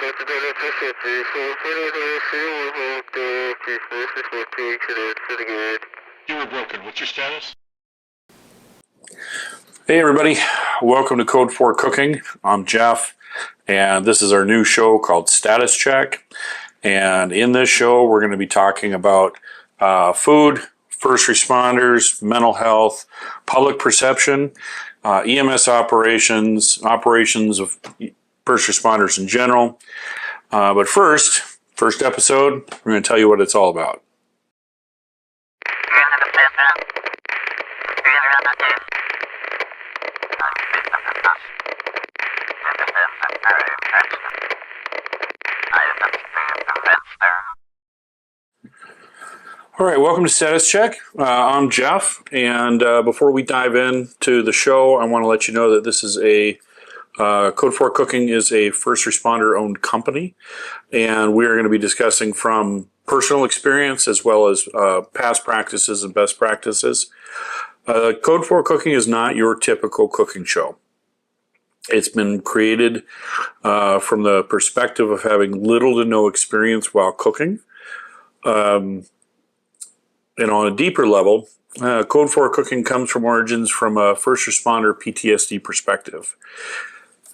You were broken. What's your status? Hey everybody, welcome to Code 4 Cooking. I'm Jeff, and this is our new show called Status Check. And in this show, we're going to be talking about food, first responders, mental health, public perception, EMS operations, operations of first responders in general. But first episode, we're going to tell you what it's all about. All right, welcome to Status Check. I'm Jeff, and before we dive into the show, I want to let you know that this is Code 4 Cooking is a first responder-owned company, and we are going to be discussing from personal experience as well as past practices and best practices. Code 4 Cooking is not your typical cooking show. It's been created from the perspective of having little to no experience while cooking. And on a deeper level, Code 4 Cooking comes from origins from a first responder PTSD perspective.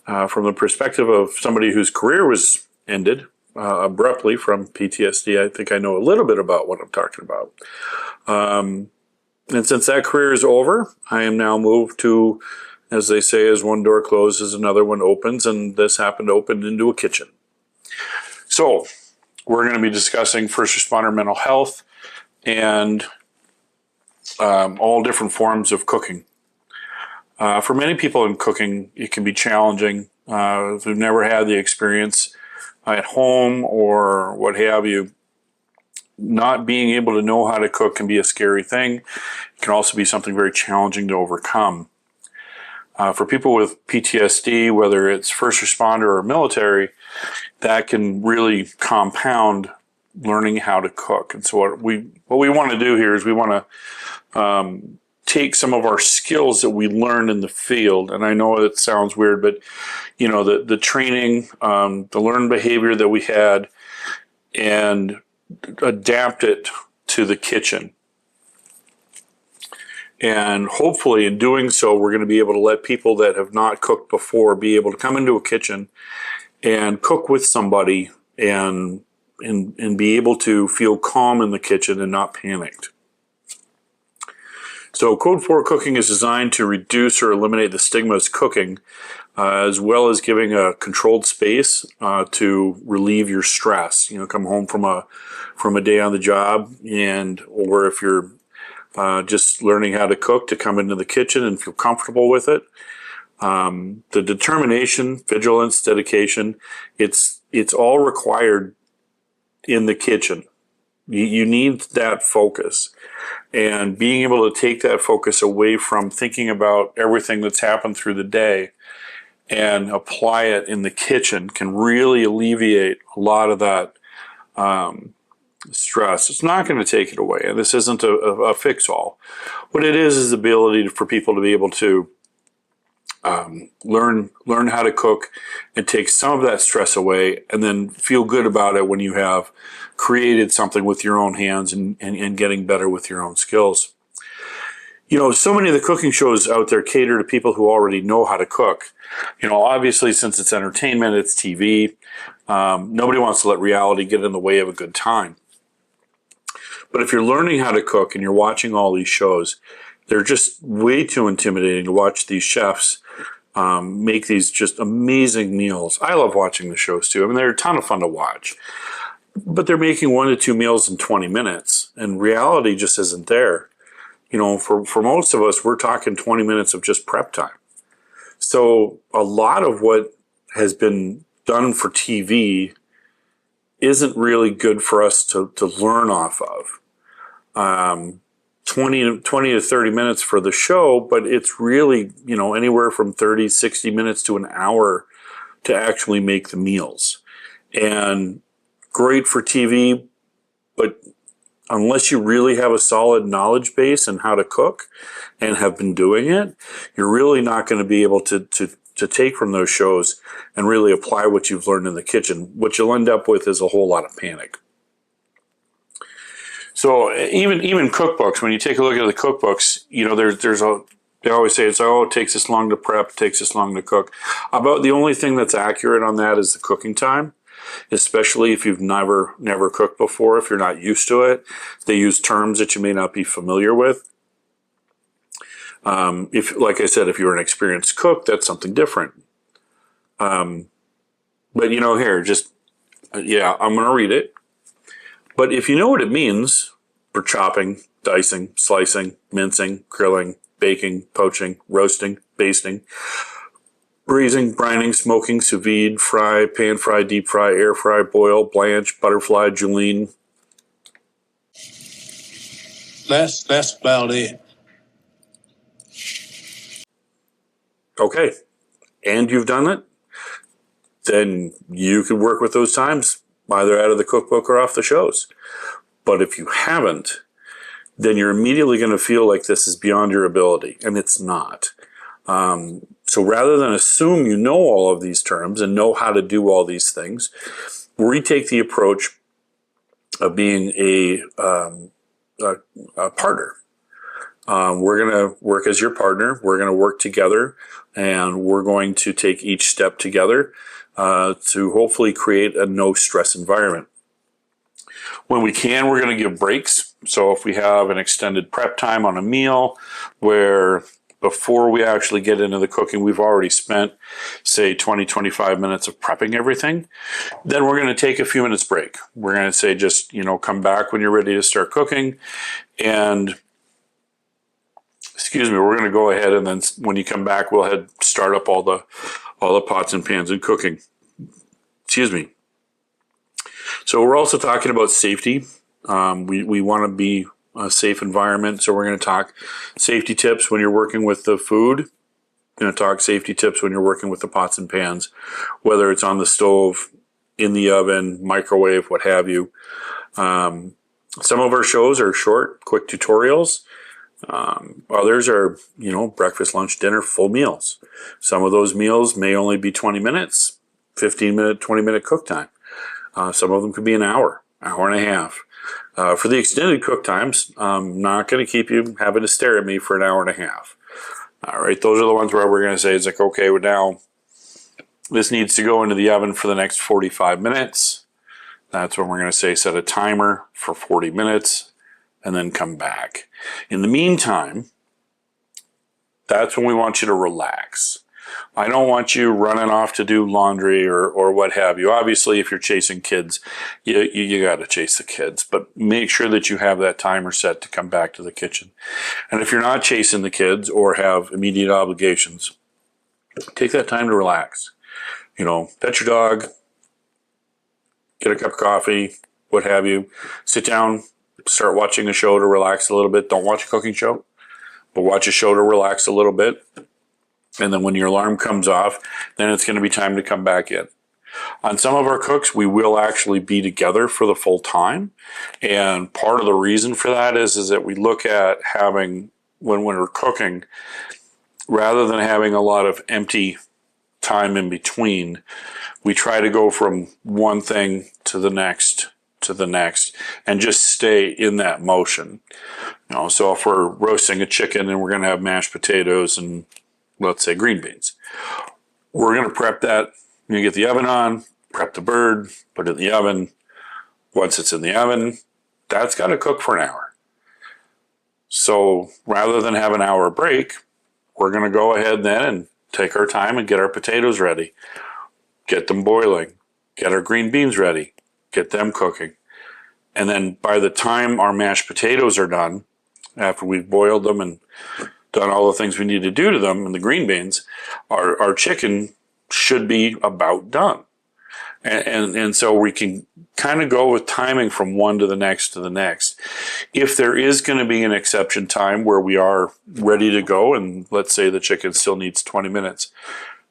From the perspective of somebody whose career was ended abruptly from PTSD, I think I know a little bit about what I'm talking about. And since that career is over, I am now moved to, as they say, as one door closes, another one opens, and this happened to open into a kitchen. So we're going to be discussing first responder mental health and all different forms of cooking. For many people in cooking, it can be challenging. If you've never had the experience at home or what have you, not being able to know how to cook can be a scary thing. It can also be something very challenging to overcome. For people with PTSD, whether it's first responder or military, that can really compound learning how to cook. And so what we want to do here is we want to take some of our skills that we learned in the field, and I know it sounds weird, but you know, the training, the learned behavior that we had, and adapt it to the kitchen. And hopefully in doing so, we're going to be able to let people that have not cooked before be able to come into a kitchen and cook with somebody and be able to feel calm in the kitchen and not panicked. So Code 4 Cooking is designed to reduce or eliminate the stigma of cooking, as well as giving a controlled space to relieve your stress. You know, come home from a day on the job, or if you're just learning how to cook, to come into the kitchen and feel comfortable with it. The determination, vigilance, dedication, it's all required in the kitchen. You need that focus, and being able to take that focus away from thinking about everything that's happened through the day and apply it in the kitchen can really alleviate a lot of that stress. It's not going to take it away, and this isn't a fix-all. What it is the ability for people to be able to learn how to cook and take some of that stress away, and then feel good about it when you have created something with your own hands and getting better with your own skills. You know, so many of the cooking shows out there cater to people who already know how to cook. You know, obviously, since it's entertainment, it's TV, nobody wants to let reality get in the way of a good time. But if you're learning how to cook and you're watching all these shows, they're just way too intimidating to watch these chefs make these just amazing meals. I love watching the shows too. I mean, they're a ton of fun to watch. But they're making 1 to 2 meals in 20 minutes, and reality just isn't there. You know, for most of us, we're talking 20 minutes of just prep time. So a lot of what has been done for TV isn't really good for us to learn off of. 20 to 30 minutes for the show, but it's really, you know, anywhere from 30, 60 minutes to an hour to actually make the meals. And great for TV, but unless you really have a solid knowledge base in how to cook and have been doing it, you're really not going to be able to to take from those shows and really apply what you've learned in the kitchen. What you'll end up with is a whole lot of panic. So even cookbooks, when you take a look at the cookbooks, they always say it takes this long to prep, it takes this long to cook. About the only thing that's accurate on that is the cooking time, especially if you've never cooked before, if you're not used to it. They use terms that you may not be familiar with. If, like I said, if you're an experienced cook, that's something different. But here, I'm going to read it. But if you know what it means for chopping, dicing, slicing, mincing, grilling, baking, poaching, roasting, basting, braising, brining, smoking, sous vide, fry, pan fry, deep fry, air fry, boil, blanch, butterfly, julienne. That's about it. Okay. And you've done it? Then you can work with those times either out of the cookbook or off the shows. But if you haven't, then you're immediately going to feel like this is beyond your ability, and it's not. So rather than assume you know all of these terms and know how to do all these things, we take the approach of being a partner. We're going to work as your partner. We're going to work together, and we're going to take each step together to hopefully create a no stress environment. When we can, we're going to give breaks. So if we have an extended prep time on a meal where before we actually get into the cooking, we've already spent, say, 20, 25 minutes of prepping everything, then we're going to take a few minutes break. We're going to say just, come back when you're ready to start cooking. And, we're going to go ahead, and then when you come back, we'll start up all the pots and pans and cooking. So we're also talking about safety. We want to be a safe environment. So we're going to talk safety tips when you're working with the food. We're going to talk safety tips when you're working with the pots and pans, whether it's on the stove, in the oven, microwave, what have you. Some of our shows are short, quick tutorials. Others are, breakfast, lunch, dinner, full meals. Some of those meals may only be 20 minutes, 15-minute, 20-minute cook time. Some of them could be an hour and a half. For the extended cook times, I'm not going to keep you having to stare at me for an hour and a half. All right, those are the ones where we're going to say, it's like, okay, well, now this needs to go into the oven for the next 45 minutes. That's when we're going to say set a timer for 40 minutes and then come back. In the meantime, that's when we want you to relax. I don't want you running off to do laundry or what have you. Obviously, if you're chasing kids, you got to chase the kids, but make sure that you have that timer set to come back to the kitchen. And if you're not chasing the kids or have immediate obligations, take that time to relax. Pet your dog, get a cup of coffee, what have you. Sit down, start watching a show to relax a little bit. Don't watch a cooking show, but watch a show to relax a little bit. And then when your alarm comes off, then it's going to be time to come back in. On some of our cooks, we will actually be together for the full time. And part of the reason for that is that we look at having, when we're cooking, rather than having a lot of empty time in between, we try to go from one thing to the next and just stay in that motion. So if we're roasting a chicken and we're going to have mashed potatoes and let's say green beans, we're going to prep that. You get the oven on, prep the bird, put it in the oven. Once it's in the oven, that's got to cook for an hour. So rather than have an hour break, we're going to go ahead then and take our time and get our potatoes ready, get them boiling, get our green beans ready, get them cooking. And then by the time our mashed potatoes are done, after we've boiled them and done all the things we need to do to them and the green beans, our chicken should be about done. And so we can kind of go with timing from one to the next. If there is going to be an exception time where we are ready to go, and let's say the chicken still needs 20 minutes,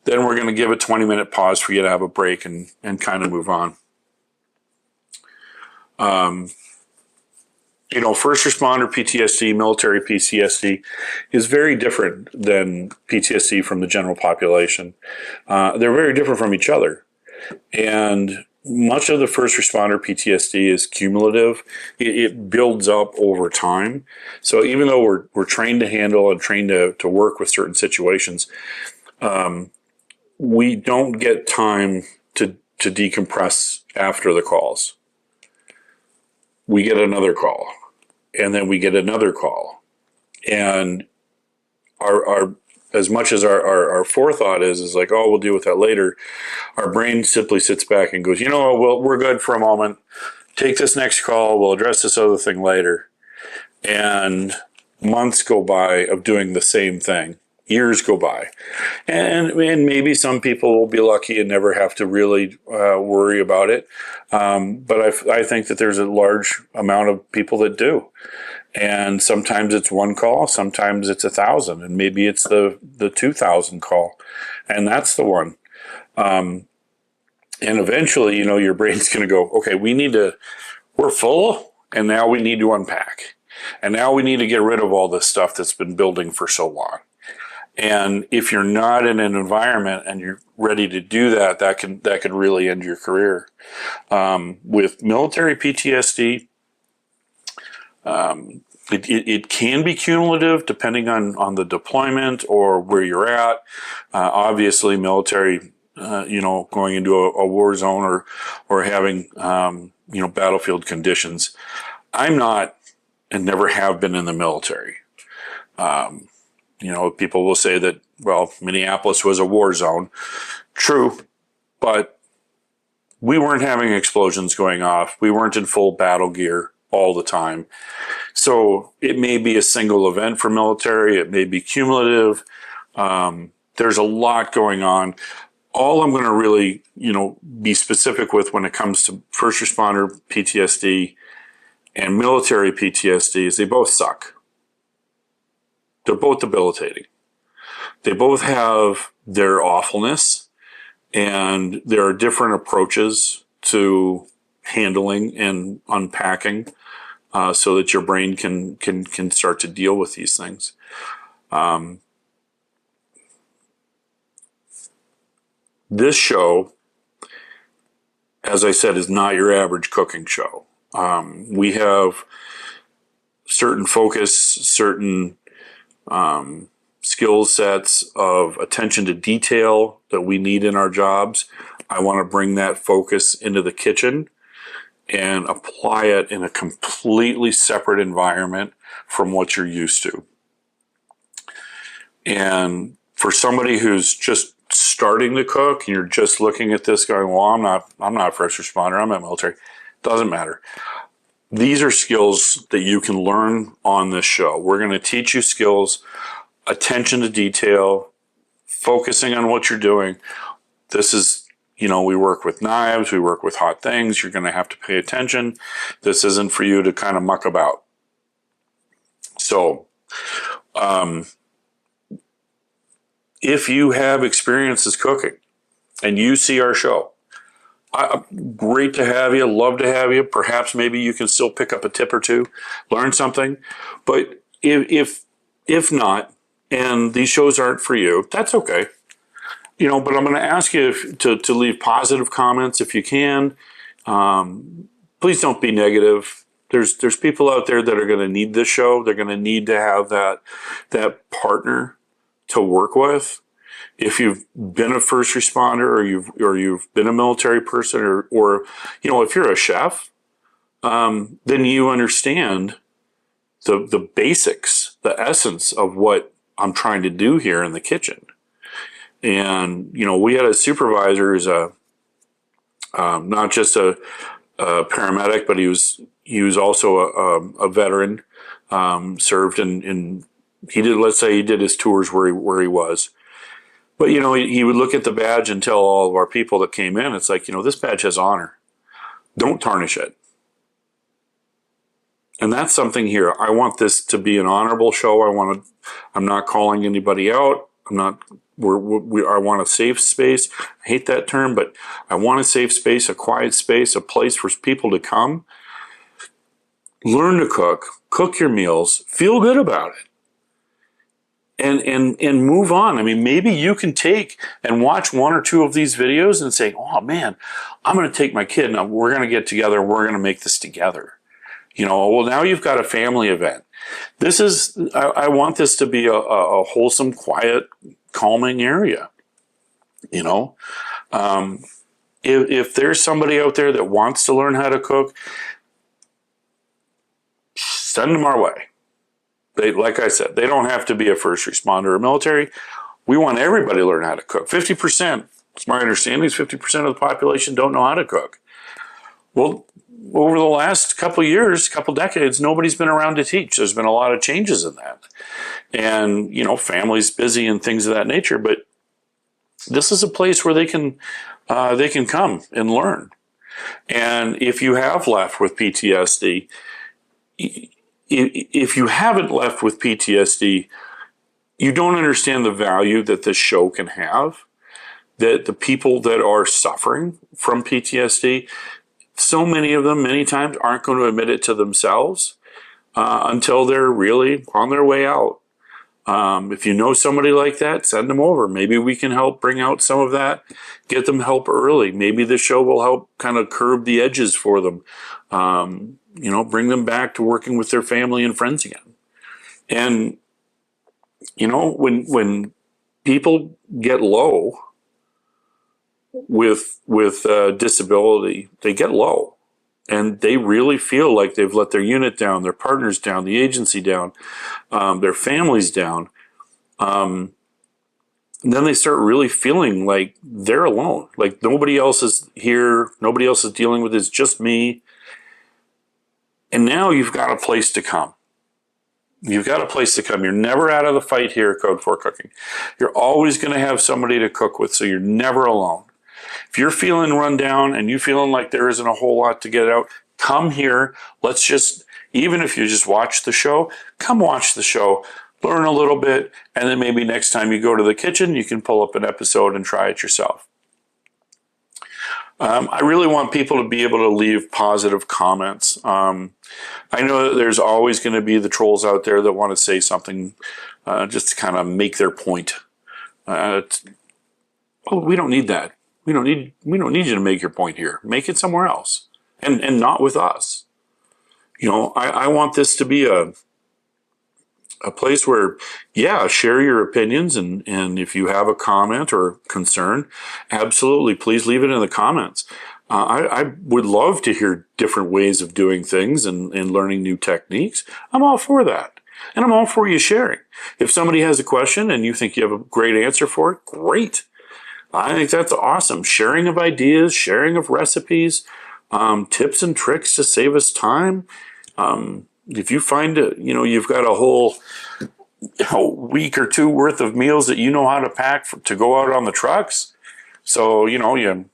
then we're going to give a 20-minute pause for you to have a break and kind of move on. First responder PTSD, military PTSD is very different than PTSD from the general population. They're very different from each other. And much of the first responder PTSD is cumulative. It builds up over time. So even though we're trained to handle and trained to work with certain situations, we don't get time to decompress after the calls. We get another call, and then we get another call. And our as much as our forethought is like, oh, we'll deal with that later, our brain simply sits back and goes, well, we're good for a moment. Take this next call. We'll address this other thing later. And months go by of doing the same thing. Years go by. And maybe some people will be lucky and never have to really worry about it. But I think that there's a large amount of people that do. And sometimes it's one call, sometimes it's 1,000, and maybe it's the 2,000 call. And that's the one. And eventually, your brain's going to go, okay, we're full, and now we need to unpack. And now we need to get rid of all this stuff that's been building for so long. And if you're not in an environment and you're ready to do that, that could really end your career. With military PTSD, it can be cumulative depending on the deployment or where you're at. Obviously, military, going into a war zone or having, battlefield conditions. I'm not and never have been in the military. People will say that, well, Minneapolis was a war zone. True, but we weren't having explosions going off. We weren't in full battle gear all the time. So it may be a single event for military. It may be cumulative. There's a lot going on. All I'm going to really, be specific with when it comes to first responder PTSD and military PTSD is they both suck. They're both debilitating. They both have their awfulness, and there are different approaches to handling and unpacking so that your brain can start to deal with these things. This show, as I said, is not your average cooking show. We have certain focus, certain skill sets of attention to detail that we need in our jobs. I want to bring that focus into the kitchen and apply it in a completely separate environment from what you're used to. And for somebody who's just starting to cook and you're just looking at this going, well, I'm not a first responder, I'm a military. Doesn't matter. These are skills that you can learn on this show. We're going to teach you skills, attention to detail, focusing on what you're doing. This is, we work with knives, we work with hot things. You're going to have to pay attention. This isn't for you to kind of muck about. So, if you have experiences cooking and you see our show, great to have you, love to have you. Perhaps maybe you can still pick up a tip or two, learn something. But if not, and these shows aren't for you, that's okay. But I'm going to ask you to leave positive comments if you can. Please don't be negative. There's people out there that are going to need this show. They're going to need to have that partner to work with. If you've been a first responder or you've been a military person or if you're a chef, then you understand the basics, the essence of what I'm trying to do here in the kitchen. And we had a supervisor who's not just a paramedic, but he was also a veteran, served in he did his tours where he was. But, he would look at the badge and tell all of our people that came in, it's like, this badge has honor. Don't tarnish it. And that's something here. I want this to be an honorable show. I'm not calling anybody out. I want a safe space. I hate that term, but I want a safe space, a quiet space, a place for people to come learn to cook your meals, feel good about it. And move on. I mean, maybe you can take and watch one or two of these videos and say, oh man, I'm going to take my kid and we're going to get together. We're going to make this together. Well, now you've got a family event. I want this to be a wholesome, quiet, calming area. If there's somebody out there that wants to learn how to cook, send them our way. Like I said, they don't have to be a first responder or military. We want everybody to learn how to cook. 50%, it's my understanding, is 50% of the population don't know how to cook. Well, over the last couple years, couple decades, nobody's been around to teach. There's been a lot of changes in that. And, family's busy and things of that nature, but this is a place where they can come and learn. And if you have left with PTSD, if you haven't left with PTSD, you don't understand the value that this show can have, that the people that are suffering from PTSD, so many of them, many times, aren't going to admit it to themselves until they're really on their way out. If you know somebody like that, send them over. Maybe we can help bring out some of that, get them help early. Maybe the show will help kind of curb the edges for them. Bring them back to working with their family and friends again. And, when people get low with disability, they get low and they really feel like they've let their unit down, their partners down, the agency down, their families down. And then they start really feeling like they're alone, like nobody else is here, nobody else is dealing with it, it's just me. And now you've got a place to come. You've got a place to come. You're never out of the fight here at Code 4 Cooking. You're always going to have somebody to cook with, so you're never alone. If you're feeling run down and you're feeling like there isn't a whole lot to get out, come here. Let's just, even if you just watch the show, come watch the show, learn a little bit, and then maybe next time you go to the kitchen, you can pull up an episode and try it yourself. I really want people to be able to leave positive comments. I know that there's always going to be the trolls out there that want to say something just to kind of make their point. We don't need that. We don't need you to make your point here. Make it somewhere else, and not with us. I want this to be a place where, share your opinions, and if you have a comment or concern, absolutely, please leave it in the comments. I would love to hear different ways of doing things and learning new techniques. I'm all for that. And I'm all for you sharing. If somebody has a question and you think you have a great answer for it, great. I think that's awesome. Sharing of ideas, sharing of recipes, tips and tricks to save us time. If you find you've got a whole week or two worth of meals that you know how to pack to go out on the trucks. So, you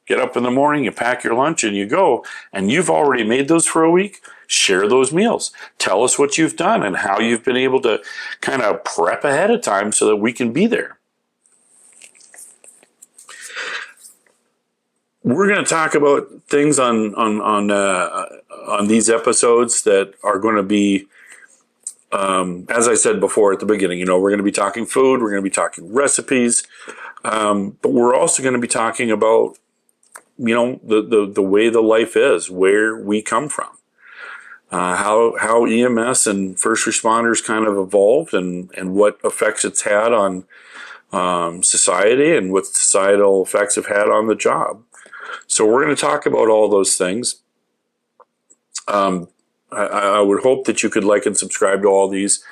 get up in the morning, you pack your lunch and you go, and you've already made those for a week. Share those meals. Tell us what you've done and how you've been able to kind of prep ahead of time so that we can be there. We're going to talk about things on these episodes that are going to be, as I said before at the beginning, we're going to be talking food, we're going to be talking recipes, but we're also going to be talking about, the way the life is, where we come from, how EMS and first responders kind of evolved and what effects it's had on society and what societal effects have had on the job. So we're going to talk about all those things. I would hope that you could like and subscribe to all these.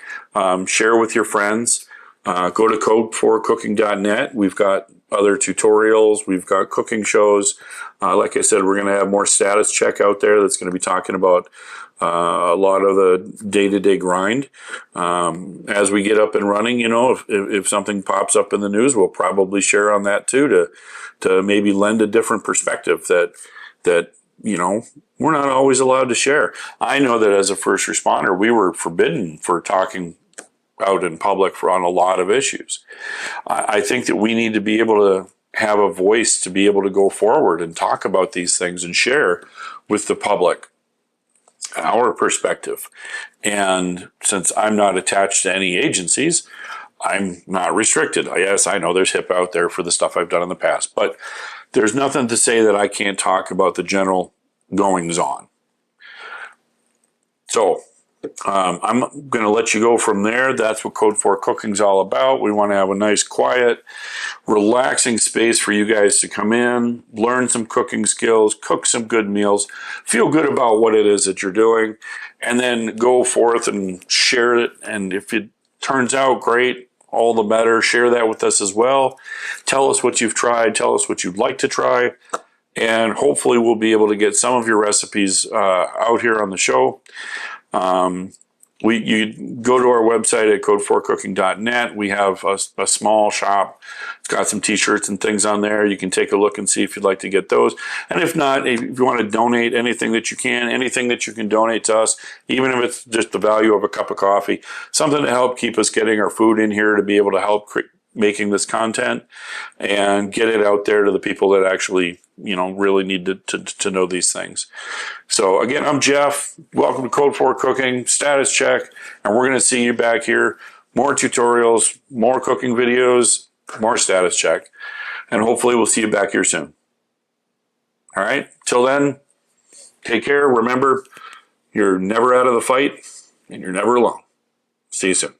Share with your friends. Go to code4cooking.net. We've got other tutorials. We've got cooking shows. Like I said, we're going to have more status check out there that's going to be talking about a lot of the day-to-day grind. As we get up and running, if something pops up in the news, we'll probably share on that too to maybe lend a different perspective that we're not always allowed to share. I know that as a first responder, we were forbidden for talking out in public on a lot of issues. I think that we need to be able to have a voice to be able to go forward and talk about these things and share with the public. our perspective. And since I'm not attached to any agencies, I'm not restricted. Yes, I know there's HIP out there for the stuff I've done in the past, but there's nothing to say that I can't talk about the general goings on. So I'm going to let you go from there. That's what Code 4 Cooking is all about. We want to have a nice, quiet, relaxing space for you guys to come in, learn some cooking skills, cook some good meals, feel good about what it is that you're doing, and then go forth and share it. And if it turns out great, all the better. Share that with us as well. Tell us what you've tried. Tell us what you'd like to try. And hopefully we'll be able to get some of your recipes out here on the show. You go to our website at code4cooking.net. We have a small shop. It's got some t-shirts and things on there. You can take a look and see if you'd like to get those. And if not, if you want to donate anything that you can donate to us, even if it's just the value of a cup of coffee, something to help keep us getting our food in here to be able to help making this content and get it out there to the people that actually, really need to know these things. So again, I'm Jeff. Welcome to Code 4 Cooking, Status Check, and we're going to see you back here. More tutorials, more cooking videos, more Status Check, and hopefully we'll see you back here soon. All right. Till then, take care. Remember, you're never out of the fight and you're never alone. See you soon.